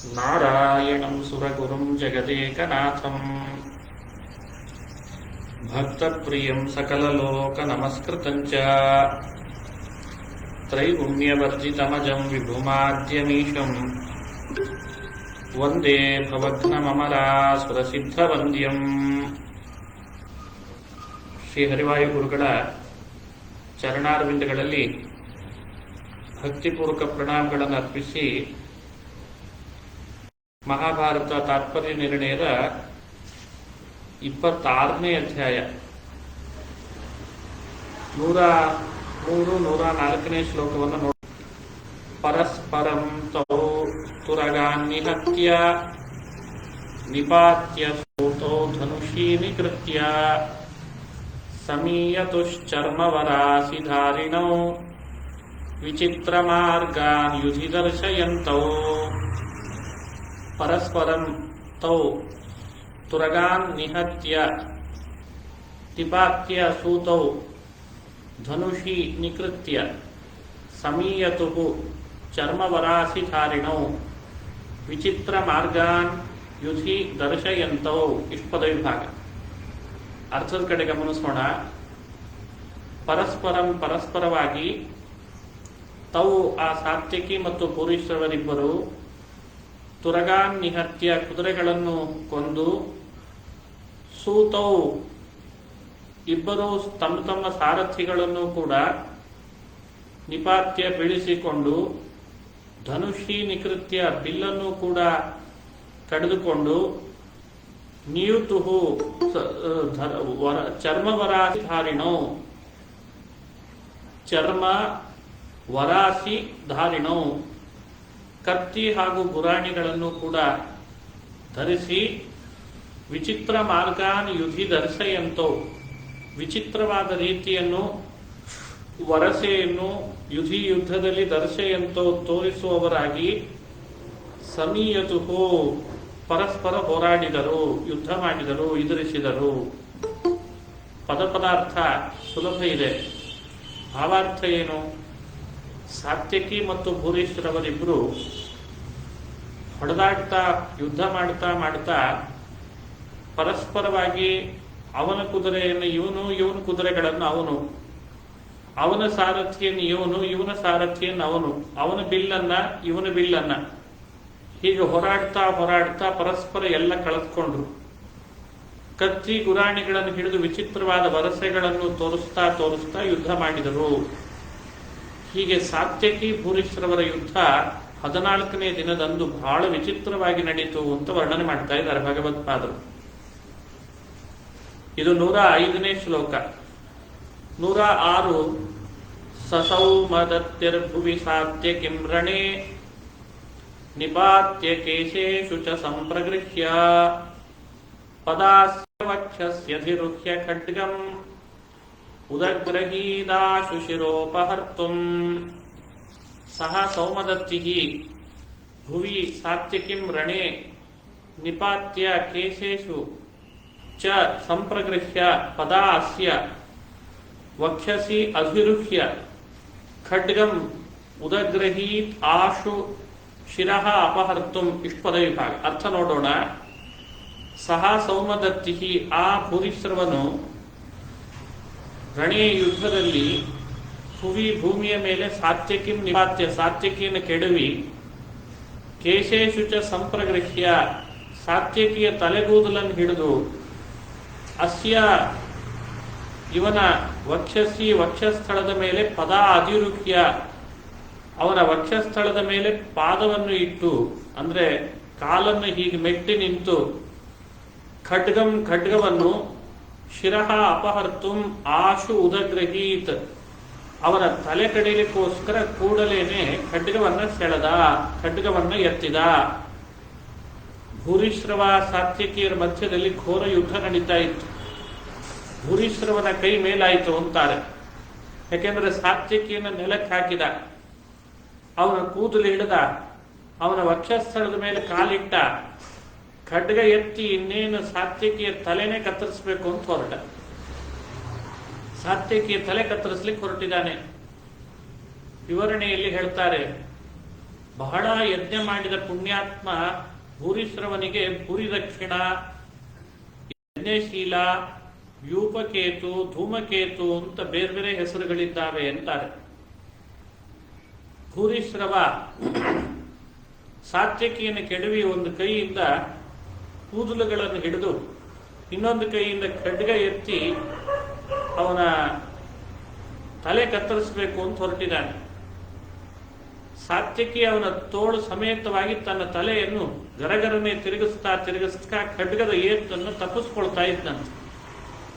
ನಾರಾಯಣಂ ಸುರಗುರುಂ ಜಗದೇಕನಾಥಂ ಭಕ್ತಪ್ರಿಯಂ ಸಕಲಲೋಕನಮಸ್ಕೃತಂ ಚ ತ್ರೈಗುಣ್ಯವರ್ಜಿತಮಜಂ ವಿಭುಮಾದ್ಯಮೀಶಂ ವಂದೇ ಭವಘ್ನಮಮರಾಸುರಸಿದ್ಧವಂದ್ಯಂ. ಶ್ರೀ ಹರಿವಾಯು ಗುರುಗಳ ಚರಣಾರವಿಂದಗಳಲ್ಲಿ ಭಕ್ತಿಪೂರ್ವಕ ಪ್ರಣಾಮಗಳನ್ನು ಅರ್ಪಿಸಿ ಮಹಾಭಾರತ ತಾತ್ಪರ್ಯ ನಿರ್ಣಯದ 26ನೇ ಅಧ್ಯಾಯ 103, 104ನೇ ಶ್ಲೋಕವನ್ನು ನೋಡಿ. ಪರಸ್ಪರಂ ತೌ ತುರಗಾನ್ನಿಹತ್ಯ ನಿಪಾತ್ಯ ಸೂತೌ ಧನುಷೀ ನಿಕೃತ್ಯ ಸಮೀಯತುಶ್ಚರ್ಮವರಾಸಿಧಾರಿಣೌ ವಿಚಿತ್ರಮಾರ್ಗಾನ್ ಯುಧಿ ದರ್ಶಯಂತೌ. ಪರಸ್ಪರಂ ತೌ ತುರಗಾನ್ ನಿಹತ್ಯ ನಿಪಾತ್ಯ ಸೂತೌ ಧನುಷಿ ನಿಕೃತ್ಯ ಸಮೀಯತುಃ ಚರ್ಮವರಾಸಿಧಾರಿಣೌ ವಿಚಿತ್ರ ಮಾರ್ಗಾನ್ ಯುಧಿ ದರ್ಶಯಂತೌ. ಇಷ್ಟಪದ ವಿಭಾಗ. ಅರ್ಥದ ಕಡೆ ಗಮನಿಸೋಣ. ಪರಸ್ಪರಂ ಪರಸ್ಪರವಾಗಿ, ತೌ ಆ ಸಾತ್ಯಕಿ ಮತ್ತು ಪೂರಿಶ್ರವರಿಬ್ಬರು, ತುರಗಾನ್ ನಿಹತ್ಯ ಕುದುರೆಗಳನ್ನು ಕೊಂದು, ಸೂತೌ ಇಬ್ಬರು ತಮ್ಮ ತಮ್ಮ ಸಾರಥಿಗಳನ್ನು ಕೂಡ ನಿಪಾತ್ಯ ಬೀಳಿಸಿಕೊಂಡು, ಧನುಷಿ ನಿಕೃತ್ಯ ಬಿಲ್ಲನ್ನು ಕೂಡ ಕಡಿದುಕೊಂಡು, ನಿಯುತುಹು ಚರ್ಮವರಾಸಿಧಾರಿಣೋ ಚರ್ಮ ವರಾಸಿ ಧಾರಿಣೋ ಕತ್ತಿ ಹಾಗೂ ಗುರಾಣಿಗಳನ್ನು ಕೂಡ ಧರಿಸಿ, ವಿಚಿತ್ರ ಮಾರ್ಗಾನ್ ಯುಧಿ ದರ್ಶಯಂತೋ ವಿಚಿತ್ರವಾದ ರೀತಿಯನ್ನು ವರಸೆಯನ್ನು ಯುಧಿ ಯುದ್ಧದಲ್ಲಿ ದರ್ಶಯಂತೋ ತೋರಿಸುವವರಾಗಿ, ಸಮೀಯತುಹು ಪರಸ್ಪರ ಹೋರಾಡಿದರು, ಯುದ್ಧ ಮಾಡಿದರು, ಎದುರಿಸಿದರು. ಪದಾರ್ಥ ಸುಲಭ ಇದೆ. ಭಾವಾರ್ಥ ಏನು? ಸಾತ್ಯಕಿ ಮತ್ತು ಭೂರಿಶ್ರವರಿಬ್ಬರು ಹೊಡೆದಾಡ್ತಾ ಯುದ್ಧ ಮಾಡ್ತಾ ಪರಸ್ಪರವಾಗಿ ಅವನ ಕುದುರೆಯನ್ನು ಇವನ ಕುದುರೆಗಳನ್ನು ಅವನ ಸಾರಥಿಯನ್ನು ಇವನ ಸಾರಥಿಯನ್ನು ಅವನ ಬಿಲ್ಲನ್ನ ಇವನ ಬಿಲ್ಲನ್ನ ಹೀಗೆ ಹೋರಾಡ್ತಾ ಪರಸ್ಪರ ಎಲ್ಲ ಕಳೆದುಕೊಂಡ್ರು. ಕತ್ತಿ ಗುರಾಣಿಗಳನ್ನು ಹಿಡಿದು ವಿಚಿತ್ರವಾದ ವರಸೆಗಳನ್ನು ತೋರಿಸ್ತಾ ಯುದ್ಧ ಮಾಡಿದರು. ಹೀಗೆ ಸಾತ್ಯಕಿ ಭೂರಿಶ್ರವರ ಯುದ್ಧ 14ನೇ ದಿನದಂದು ಬಹಳ ವಿಚಿತ್ರವಾಗಿ ನಡೀತು ಅಂತ ವರ್ಣನೆ ಮಾಡ್ತಾ ಇದ್ದಾರೆ ಭಗವತ್ಪಾದರು. ಇದು 105ನೇ ಶ್ಲೋಕ. 106 ಸಸೌಮದತ್ಯರ್ಭುವಿ ಸಾತ್ಯಕಿಂ ರಣೇ ನಿಪಾತ್ಯ ಕೇಶೇಷು ಚ ಸಂಪ್ರಗೃಹ್ಯ ಪದಾಸ್ಯ ವಕ್ಷಸ್ಯಧಿರುಹ್ಯ ಖಡ್ಗಂ ಉದಗ್ರಹೀದಾಶು ಶಿರೋಪಹರ್ತುಂ. ಸಹ ಸೌಮದತ್ತಿಃ ಭುವಿ ಸಾತ್ಯಕಿಂ ರಣೇ ನಿಪಾತ್ಯ ಕೇಶೇಷು ಚ ಸಂಪ್ರಗೃಹ್ಯ ಪದಾಸ್ಯ ವಕ್ಷಸಿ ಅಧಿರುಹ್ಯ ಖಡ್ಗಂ ಉದಗ್ರಹೀತ್ ಆಶು ಶಿರಃ ಅಪಹರ್ತುಂ. ಇಷ್ಟಪದ ವಿಭಾಗ. ಅರ್ಥ ನೋಡೋಣ. ಸಹ ಸೌಮದತ್ತಿಃ ಆ ಭೂರಿಶ್ರವನು ರಣೇ ಯುದ್ಧದಲ್ಲಿ ಭೂಮಿಯ ಮೇಲೆ ಸಾತ್ಯಕಿಂ ನಿಪಾತ್ಯ ಸಾತ್ಯಕಿಯನ್ನು ಕೆಡವಿ, ಕೇಶೇಷು ಚ ಸಂಪ್ರಗೃಹ್ಯ ಸಾತ್ಯಕಿಯ ತಲೆಗೂದಲನ್ನು ಹಿಡಿದು, ಅಸ್ಯ ಇವನ ವಕ್ಷಸ್ಥಳದ ಮೇಲೆ ಪದ ಅಧಿರುಹ್ಯ ಅವನ ವಕ್ಷಸ್ಥಳದ ಮೇಲೆ ಪಾದವನ್ನು ಇಟ್ಟು, ಅಂದ್ರೆ ಕಾಲನ್ನು ಹೀಗೆ ಮೆಟ್ಟಿ ನಿಂತು, ಖಡ್ಗವನ್ನು ಶಿರಃ ಅಪಹರ್ತುಂ ಆಶು ಉದಗ್ರಹೀತ್ ಅವರ ತಲೆ ಕಡಿಲಿಕ್ಕೋಸ್ಕರ ಕೂಡಲೇನೆ ಖಡ್ಗವನ್ನ ಎತ್ತಿದ. ಭೂರಿಶ್ರವ ಸಾತ್ಯಕಿಯರ ಮಧ್ಯದಲ್ಲಿ ಘೋರ ಯುದ್ಧ ನಡೀತಾ ಇತ್ತು. ಭೂರಿಶ್ರವನ ಕೈ ಮೇಲಾಯಿತು ಅಂತಾರೆ. ಯಾಕೆಂದ್ರೆ ಸಾತ್ಯಕಿಯನ್ನು ನೆಲಕ್ಕೆ ಹಾಕಿದ, ಅವನ ಕೂದಲು ಹಿಡಿದ, ಅವನ ವಕ್ಷಸ್ಥಳದ ಮೇಲೆ ಕಾಲಿಟ್ಟ, ಖಡ್ಗ ಎತ್ತಿ ಇನ್ನೇನು ಸಾತ್ಯಕಿಯ ತಲೆನೇ ಕತ್ತರಿಸಬೇಕು ಅಂತ ಹೊರಟ. ಸಾತ್ಯಕಿಯ ತಲೆ ಕತ್ತರಿಸ್ಲಿಕ್ಕೆ ಹೊರಟಿದ್ದಾನೆ. ವಿವರಣೆಯಲ್ಲಿ ಹೇಳ್ತಾರೆ, ಬಹಳ ಯಜ್ಞ ಮಾಡಿದ ಪುಣ್ಯಾತ್ಮ ಭೂರಿಶ್ರವನಿಗೆ ಭೂರಿ ದಕ್ಷಿಣ, ಯಜ್ಞಶೀಲ, ವ್ಯೂಪಕೇತು, ಧೂಮಕೇತು ಅಂತ ಬೇರೆ ಬೇರೆ ಹೆಸರುಗಳಿದ್ದಾವೆ ಅಂತಾರೆ. ಭೂರಿಶ್ರವ ಸಾತ್ಯಕಿಯನ್ನು ಕೆಡವಿ ಒಂದು ಕೈಯಿಂದ ಕೂದಲುಗಳನ್ನು ಹಿಡಿದು ಇನ್ನೊಂದು ಕೈಯಿಂದ ಖಡ್ಗ ಎತ್ತಿ ಅವನ ತಲೆ ಕತ್ತರಿಸಬೇಕು ಅಂತ ಹೊರಟಿದ್ದಾನೆ. ಸಾತ್ಯಕಿ ಅವನ ತೋಳು ಸಮೇತವಾಗಿ ತನ್ನ ತಲೆಯನ್ನು ಗರಗರನೆ ತಿರುಗಿಸ್ತಾ ಖಡ್ಗದ ಏಟನ್ನು ತಪ್ಪಿಸ್ಕೊಳ್ತಾ ಇದ್ದಂತೆ.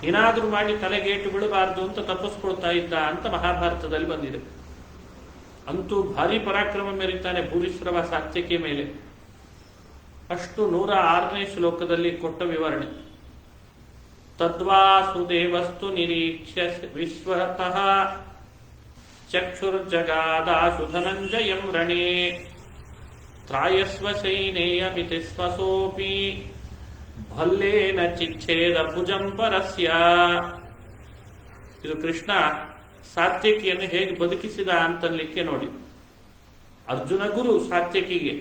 ಏನಾದ್ರೂ ಮಾಡಿ ತಲೆಗೇಟು ಬಿಡಬಾರದು ಅಂತ ತಪ್ಪಿಸ್ಕೊಳ್ತಾ ಇದ್ದ ಅಂತ ಮಹಾಭಾರತದಲ್ಲಿ ಬಂದಿದೆ. ಅಂತೂ ಭಾರಿ ಪರಾಕ್ರಮ ಮೆರೀತಾನೆ ಭೂರಿಶ್ರವ ಸಾತ್ಯಕಿ ಮೇಲೆ. ಅಷ್ಟು 106ನೇ ಶ್ಲೋಕದಲ್ಲಿ ಕೊಟ್ಟ ವಿವರಣೆ. ತದ್ವಾಸುದೇವಸ್ತು ನಿರೀಕ್ಷ್ಯ ವಿಶ್ವತಃ ಚಕ್ಷುರ್ಜಗಾದಾಶು ಧನಂಜಯಂ ರಣೇ ತ್ರಾಯಸ್ವ ಸೈನೇಯಮಿತಿ ಸ್ವಸೋಪಿ ಭಲ್ಲೇನ ಚಿಚ್ಛೇದ ಭುಜಂ ಪರಸ್ಯ. ಇದು ಕೃಷ್ಣ ಸಾತ್ಯಕಿಯನ್ನು ಹೇಗೆ ಬದುಕಿಸಿದ ಅಂತನ್ಲಿಕ್ಕೆ ನೋಡಿ. ಅರ್ಜುನ ಗುರು ಸಾತ್ಯಕಿಗೆ,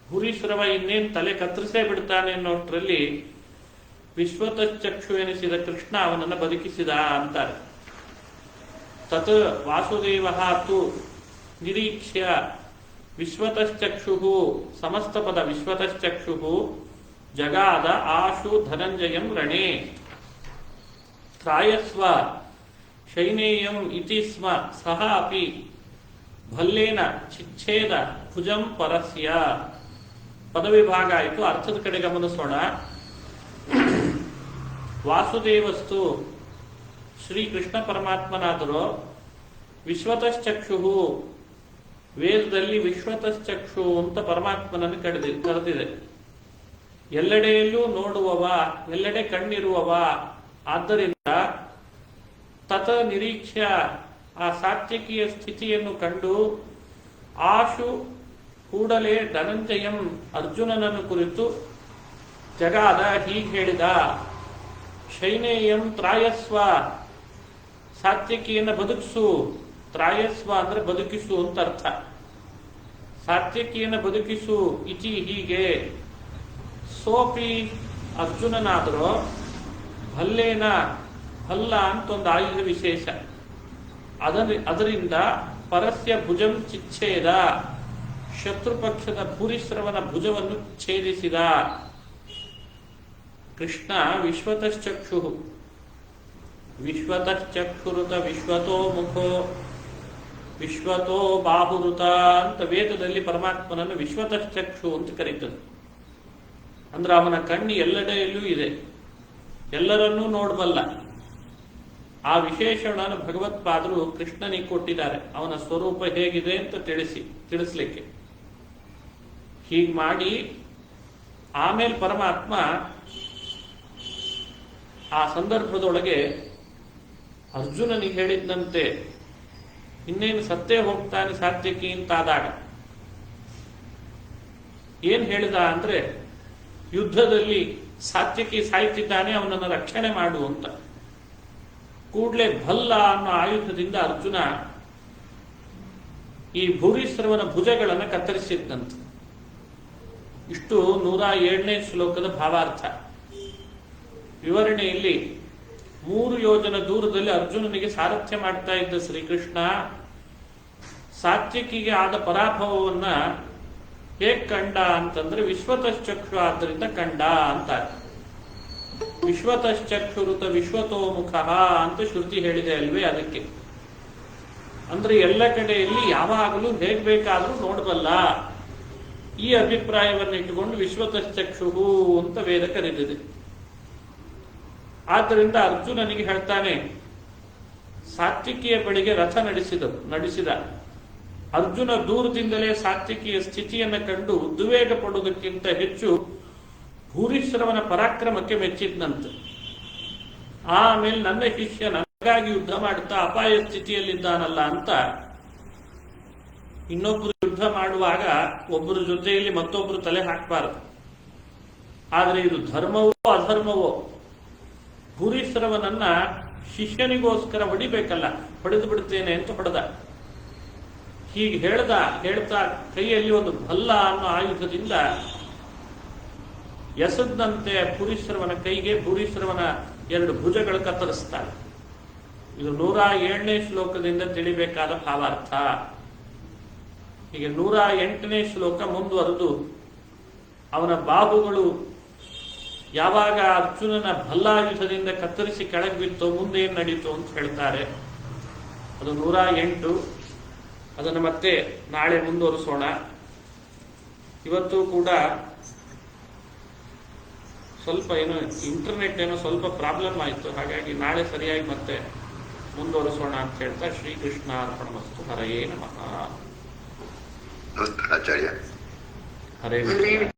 ಭೂರಿಶ್ರವ ಇನ್ನೇನು ತಲೆ ಕತ್ತರಿಸೇ ಬಿಡ್ತಾನೆ ಅನ್ನೋಷ್ಟರಲ್ಲಿ ವಿಶ್ವತಶ್ಚಕ್ಷು ಎನಿಸಿದ ಕೃಷ್ಣ ಅವನನ್ನು ಬದುಕಿಸಿದ ಅಂತಾರೆ. ತತ್ ವಾಸುದೇವ ತು ನಿರೀಕ್ಷ್ಯ ವಿಶ್ವತಶ್ಚಕ್ಷು, ಸಮಸ್ತ ಪದ ವಿಶ್ವತಶ್ಚಕ್ಷು ಜಗಾದ ಆಶು ಧನಂಜಯಂ ರಣೇ ತ್ರಾಯಸ್ವ ಶೈನೇಯಂ ಇತಿ ಸ್ಮ ಸಹ ಅಪಿ ಭಲ್ಲೇನ ಚಿಚ್ಛೇದ ಭುಜಂ ಪರಸ್ಯ. ಪದವಿಭಾಗ ಆಯಿತು. ಅರ್ಥದ ಕಡೆ ಗಮನಿಸೋಣ. ವಾಸುದೇವಸ್ತು ಶ್ರೀಕೃಷ್ಣ ಪರಮಾತ್ಮನಾದರೂ ವಿಶ್ವತಶ್ಚಕ್ಷು, ವೇದದಲ್ಲಿ ವಿಶ್ವತಶ್ಚಕ್ಷು ಅಂತ ಪರಮಾತ್ಮನನ್ನು ಕರೆದಿದೆ. ಎಲ್ಲೆಡೆಯಲ್ಲೂ ನೋಡುವವ, ಎಲ್ಲೆಡೆ ಕಣ್ಣಿರುವವ. ಆದ್ದರಿಂದ ತತ ನಿರೀಕ್ಷ್ಯ, ಆ ಸಾತ್ಯಕಿಯ ಸ್ಥಿತಿಯನ್ನು ಕಂಡು ಆಶು ಕೂಡಲೇ ಧನಂಜಯಂ ಅರ್ಜುನನನ್ನು ಕುರಿತು ಜಗಾದ ಹೀಗೆ ಹೇಳಿದ. ಶೈನೇಯಂ ತ್ರಾಯಸ್ವ, ಸಾತ್ಯಕಿಯನ್ನು ಬದುಕಿಸು. ತ್ರಾಯಸ್ವ ಅಂದ್ರೆ ಬದುಕಿಸು ಅಂತ ಅರ್ಥ. ಸಾತ್ಯಕಿಯನ್ನು ಬದುಕಿಸು ಇತಿ ಹೀಗೆ. ಸೋಪಿ ಅರ್ಜುನನಾದರೂ ಭಲ್ಲೇನ, ಭಲ್ಲ ಅಂತ ಒಂದು ಆಯುಧ ವಿಶೇಷ, ಅದರಿಂದ ಪರಸ್ಯ ಭುಜಂ ಚಿಚ್ಛೇದ, ಶತ್ರುಪಕ್ಷದ ಭೂರಿಶ್ರವನ ಭುಜವನ್ನು ಛೇದಿಸಿದ. ಕೃಷ್ಣ ವಿಶ್ವತಶ್ಚಕ್ಷು, ವಿಶ್ವತಶ್ಚಕ್ಷುರುತ ವಿಶ್ವತೋ ಮುಖೋ ವಿಶ್ವತೋ ಬಾಹುರುತ ಅಂತ ವೇದದಲ್ಲಿ ಪರಮಾತ್ಮನನ್ನು ವಿಶ್ವತಶ್ಚಕ್ಷು ಅಂತ ಕರೀತದೆ. ಅಂದ್ರೆ ಅವನ ಕಣ್ಣು ಎಲ್ಲೆಡೆಯಲ್ಲೂ ಇದೆ, ಎಲ್ಲರನ್ನೂ ನೋಡಬಲ್ಲ. ಆ ವಿಶೇಷಣವನ್ನು ಭಗವತ್ಪಾದರು ಕೃಷ್ಣನಿಗೆ ಕೊಟ್ಟಿದ್ದಾರೆ, ಅವನ ಸ್ವರೂಪ ಹೇಗಿದೆ ಅಂತ ತಿಳಿಸ್ಲಿಕ್ಕೆ. ಹೀಗೆ ಮಾಡಿ ಆಮೇಲೆ ಪರಮಾತ್ಮ ಆ ಸಂದರ್ಭದೊಳಗೆ ಅರ್ಜುನನಿಗೆ ಹೇಳಿದಂತೆ ಇನ್ನೇನು ಸತ್ತೇ ಹೋಗ್ತಾನೆ ಸಾತ್ಯಕಿ ಅಂತಾದಾಗ ಏನ್ ಹೇಳಿದ ಅಂದ್ರೆ, ಯುದ್ಧದಲ್ಲಿ ಸಾತ್ಯಕಿ ಸಾಯ್ತಿದ್ದಾನೆ, ಅವನನ್ನು ರಕ್ಷಣೆ ಮಾಡು ಅಂತ. ಕೂಡಲೇ ಭಲ್ಲ ಅನ್ನೋ ಆಯುಧದಿಂದ ಅರ್ಜುನ ಈ ಭೂರಿಶ್ರವನ ಭುಜಗಳನ್ನು ಕತ್ತರಿಸಿದ್ದಂತೆ. ಇಷ್ಟು 107ನೇ ಶ್ಲೋಕದ ಭಾವಾರ್ಥ. ವಿವರಣೆಯಲ್ಲಿ 3 ಯೋಜನ ದೂರದಲ್ಲಿ ಅರ್ಜುನನಿಗೆ ಸಾರಥ್ಯ ಮಾಡ್ತಾ ಇದ್ದ ಶ್ರೀಕೃಷ್ಣ ಸಾತ್ಯಕಿಗೆ ಆದ ಪರಾಭವವನ್ನ ಹೇಗ್ ಕಂಡ ಅಂತಂದ್ರೆ ವಿಶ್ವತಶ್ಚಕ್ಷು ಆದ್ದರಿಂದ ಕಂಡ ಅಂತಾರೆ. ವಿಶ್ವತಶ್ಚಕ್ಷುರುತ ವಿಶ್ವತೋ ಮುಖ ಅಂತ ಶ್ರುತಿ ಹೇಳಿದೆ ಅಲ್ವೇ, ಅದಕ್ಕೆ. ಅಂದ್ರೆ ಎಲ್ಲ ಕಡೆಯಲ್ಲಿ ಯಾವಾಗಲೂ ಹೇಗ್ ಬೇಕಾದ್ರೂ ನೋಡಬಲ್ಲ, ಈ ಅಭಿಪ್ರಾಯವನ್ನು ಇಟ್ಟುಕೊಂಡು ವಿಶ್ವತಶ್ಚಕ್ಷು ಅಂತ ವೇದ ಕರೆದಿದೆ. ಆದ್ದರಿಂದ ಅರ್ಜುನನಿಗೆ ಹೇಳ್ತಾನೆ, ಸಾತ್ವಿಕಿಯ ಬಳಿಗೆ ರಥ ನಡೆಸಿದ ಅರ್ಜುನ ದೂರದಿಂದಲೇ ಸಾತ್ವಿಕಿಯ ಸ್ಥಿತಿಯನ್ನು ಕಂಡು ಉದ್ವೇಗ ಪಡುವುದಕ್ಕಿಂತ ಹೆಚ್ಚು ಭೂರಿಶ್ರವನ ಪರಾಕ್ರಮಕ್ಕೆ ಮೆಚ್ಚಿದ್ನಂತೆ. ಆಮೇಲೆ ನನ್ನ ಶಿಷ್ಯ ನನಗಾಗಿ ಯುದ್ಧ ಮಾಡುತ್ತಾ ಅಪಾಯ ಸ್ಥಿತಿಯಲ್ಲಿದ್ದಾನಲ್ಲ ಅಂತ, ಇನ್ನೊಬ್ಬರು ಯುದ್ಧ ಮಾಡುವಾಗ ಒಬ್ಬರ ಜೊತೆಯಲ್ಲಿ ಮತ್ತೊಬ್ಬರು ತಲೆ ಹಾಕಬಾರದು. ಆದರೆ ಇದು ಧರ್ಮವೋ ಅಧರ್ಮವೋ, ಭೂರಿಶ್ರವನನ್ನ ಶಿಷ್ಯನಿಗೋಸ್ಕರ ಹೊಡಿಬೇಕಲ್ಲ, ಹೊಡೆದು ಬಿಡ್ತೇನೆ ಅಂತ ಹೊಡೆದ. ಹೀಗೆ ಹೇಳ್ತಾ ಕೈಯಲ್ಲಿ ಒಂದು ಭಲ್ಲ ಅನ್ನೋ ಆಯುಧದಿಂದ ಎಸೆದಂತೆ ಭೂರಿಶ್ರವನ ಕೈಗೆ ಭೂರಿಶ್ರವನ 2 ಭುಜಗಳು ಕತ್ತರಿಸ್ತಾರೆ. ಇದು 107ನೇ ಶ್ಲೋಕದಿಂದ ತಿಳಿಬೇಕಾದ ಭಾವಾರ್ಥ. ಹೀಗೆ 108ನೇ ಶ್ಲೋಕ ಮುಂದುವರೆದು ಅವನ ಬಾಹುಗಳು ಯಾವಾಗ ಅರ್ಜುನನ ಭಲ್ಲಾಯುಧದಿಂದ ಕತ್ತರಿಸಿ ಕೆಳಗೆ ಬಿತ್ತೋ ಮುಂದೆ ಏನು ನಡೀತು ಅಂತ ಹೇಳ್ತಾರೆ. ಅದು 108. ಅದನ್ನು ಮತ್ತೆ ನಾಳೆ ಮುಂದುವರಿಸೋಣ. ಇವತ್ತು ಕೂಡ ಸ್ವಲ್ಪ ಇಂಟರ್ನೆಟ್ ಸ್ವಲ್ಪ ಪ್ರಾಬ್ಲಮ್ ಆಯಿತು. ಹಾಗಾಗಿ ನಾಳೆ ಸರಿಯಾಗಿ ಮತ್ತೆ ಮುಂದುವರಿಸೋಣ ಅಂತ ಹೇಳ್ತಾ ಶ್ರೀಕೃಷ್ಣ ಅರ್ಪಣಮಸ್ತು. ಹರಯೇ ನಮಃ. ಆಚಾರ್ಯ ಹರೇ